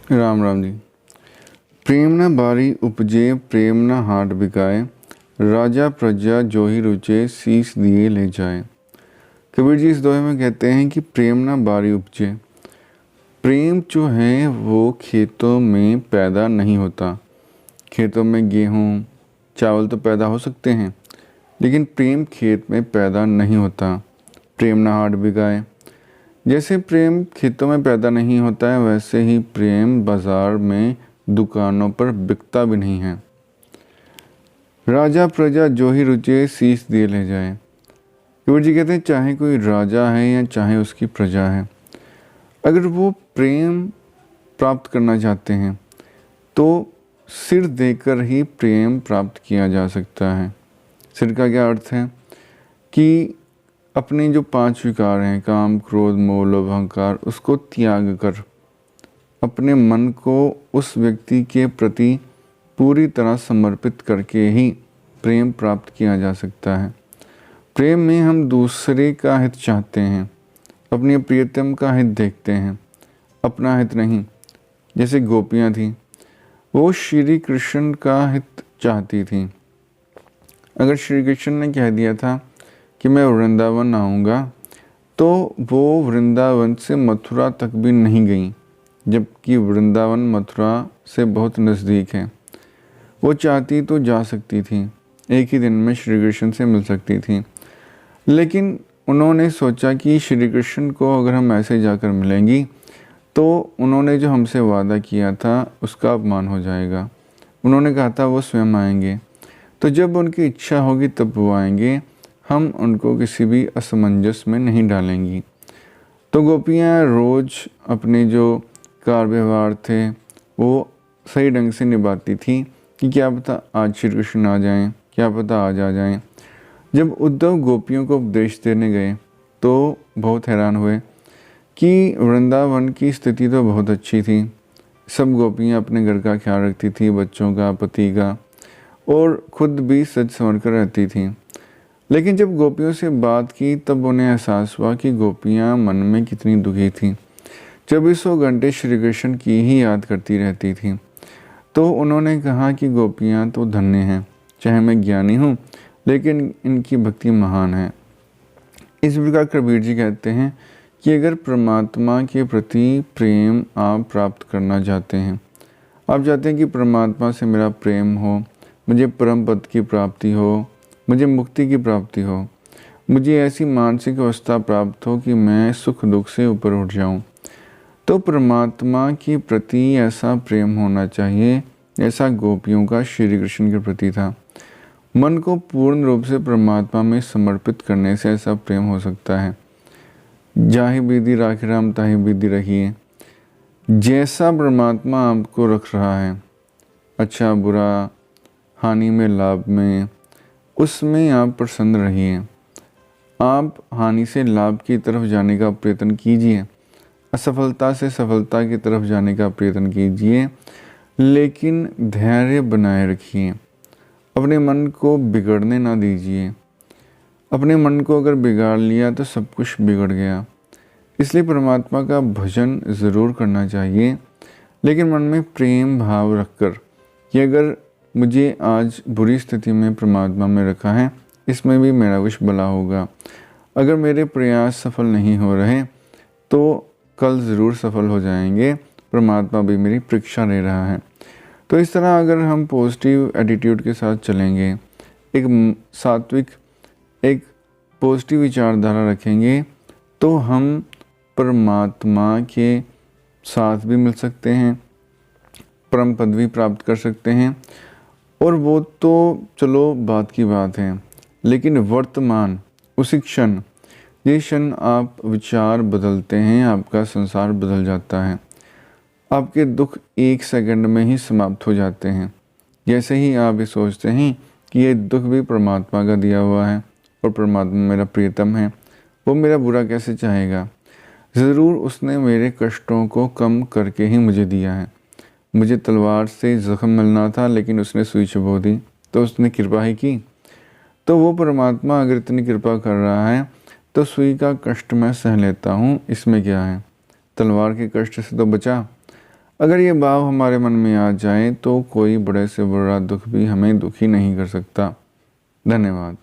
राम राम जी। प्रेम न बारी उपजे प्रेम न हाट बिकाए, राजा प्रजा जो ही रुचे शीश दिए ले जाए। कबीर जी इस दोहे में कहते हैं कि प्रेम न बारी उपजे। प्रेम जो है वो खेतों में पैदा नहीं होता। खेतों में गेहूँ चावल तो पैदा हो सकते हैं, लेकिन प्रेम खेत में पैदा नहीं होता। प्रेम न हाट बिकाए, जैसे प्रेम खेतों में पैदा नहीं होता है, वैसे ही प्रेम बाजार में दुकानों पर बिकता भी नहीं है। राजा प्रजा जो ही रुचे शीश दिए ले जाए। कबीर जी कहते हैं चाहे कोई राजा है या चाहे उसकी प्रजा है, अगर वो प्रेम प्राप्त करना चाहते हैं तो सिर देकर ही प्रेम प्राप्त किया जा सकता है। सिर का क्या अर्थ है कि अपने जो 5 विकार हैं, काम क्रोध मोह लोभ अहंकार, उसको त्याग कर अपने मन को उस व्यक्ति के प्रति पूरी तरह समर्पित करके ही प्रेम प्राप्त किया जा सकता है। प्रेम में हम दूसरे का हित चाहते हैं, अपनी प्रियतम का हित देखते हैं, अपना हित नहीं। जैसे गोपियाँ थीं, वो श्री कृष्ण का हित चाहती थीं। अगर श्री कृष्ण ने कह दिया था कि मैं वृंदावन आऊँगा, तो वो वृंदावन से मथुरा तक भी नहीं गई, जबकि वृंदावन मथुरा से बहुत नज़दीक है। वो चाहती तो जा सकती थी, एक ही दिन में श्री कृष्ण से मिल सकती थी, लेकिन उन्होंने सोचा कि श्री कृष्ण को अगर हम ऐसे जाकर मिलेंगी तो उन्होंने जो हमसे वादा किया था उसका अपमान हो जाएगा। उन्होंने कहा था वो स्वयं आएंगे, तो जब उनकी इच्छा होगी तब वो आएंगे, हम उनको किसी भी असमंजस में नहीं डालेंगी। तो गोपियाँ रोज़ अपने जो कार व्यवहार थे वो सही ढंग से निभाती थी कि क्या पता आज श्री कृष्ण आ जाएं, क्या पता आज आ जाएं। जब उद्धव गोपियों को उपदेश देने गए तो बहुत हैरान हुए कि वृंदावन की स्थिति तो बहुत अच्छी थी। सब गोपियाँ अपने घर का ख्याल रखती थी, बच्चों का, पति का, और खुद भी सच संवर कर रहती थी। लेकिन जब गोपियों से बात की तब उन्हें एहसास हुआ कि गोपियाँ मन में कितनी दुखी थीं। 2400 घंटे श्री कृष्ण की ही याद करती रहती थीं। तो उन्होंने कहा कि गोपियाँ तो धन्य हैं, चाहे मैं ज्ञानी हूँ लेकिन इनकी भक्ति महान है। इस प्रकार कबीर जी कहते हैं कि अगर परमात्मा के प्रति प्रेम आप प्राप्त करना चाहते हैं, आप चाहते हैं कि परमात्मा से मेरा प्रेम हो, मुझे परम पद की प्राप्ति हो, मुझे मुक्ति की प्राप्ति हो, मुझे ऐसी मानसिक अवस्था प्राप्त हो कि मैं सुख दुख से ऊपर उठ जाऊं, तो परमात्मा के प्रति ऐसा प्रेम होना चाहिए ऐसा गोपियों का श्री कृष्ण के प्रति था। मन को पूर्ण रूप से परमात्मा में समर्पित करने से ऐसा प्रेम हो सकता है। जाहि विधि राखी राम ताहि विधि रखिए। जैसा परमात्मा आपको रख रहा है, अच्छा बुरा, हानि में लाभ में, उसमें आप प्रसन्न रहिए। आप हानि से लाभ की तरफ जाने का प्रयत्न कीजिए, असफलता से सफलता की तरफ जाने का प्रयत्न कीजिए, लेकिन धैर्य बनाए रखिए। अपने मन को बिगड़ने ना दीजिए। अपने मन को अगर बिगाड़ लिया तो सब कुछ बिगड़ गया। इसलिए परमात्मा का भजन ज़रूर करना चाहिए, लेकिन मन में प्रेम भाव रखकर कि अगर मुझे आज बुरी स्थिति में परमात्मा में रखा है, इसमें भी मेरा कुछ भला होगा। अगर मेरे प्रयास सफल नहीं हो रहे तो कल ज़रूर सफल हो जाएंगे, परमात्मा भी मेरी परीक्षा ले रहा है। तो इस तरह अगर हम पॉजिटिव एटीट्यूड के साथ चलेंगे, एक सात्विक, एक पॉजिटिव विचारधारा रखेंगे, तो हम परमात्मा के साथ भी मिल सकते हैं, परम पद भी प्राप्त कर सकते हैं। और वो तो चलो बात की बात है, लेकिन वर्तमान उसी क्षण, जिस क्षण आप विचार बदलते हैं, आपका संसार बदल जाता है। आपके दुख 1 सेकंड में ही समाप्त हो जाते हैं। जैसे ही आप ये सोचते हैं कि ये दुख भी परमात्मा का दिया हुआ है और परमात्मा मेरा प्रियतम है, वो मेरा बुरा कैसे चाहेगा, ज़रूर उसने मेरे कष्टों को कम करके ही मुझे दिया है। मुझे तलवार से ज़ख्म मिलना था, लेकिन उसने सुई चुभो दी, तो उसने कृपा ही की। तो वो परमात्मा अगर इतनी कृपा कर रहा है तो सुई का कष्ट मैं सह लेता हूँ, इसमें क्या है, तलवार के कष्ट से तो बचा। अगर ये भाव हमारे मन में आ जाए तो कोई बड़े से बड़ा दुख भी हमें दुखी नहीं कर सकता। धन्यवाद।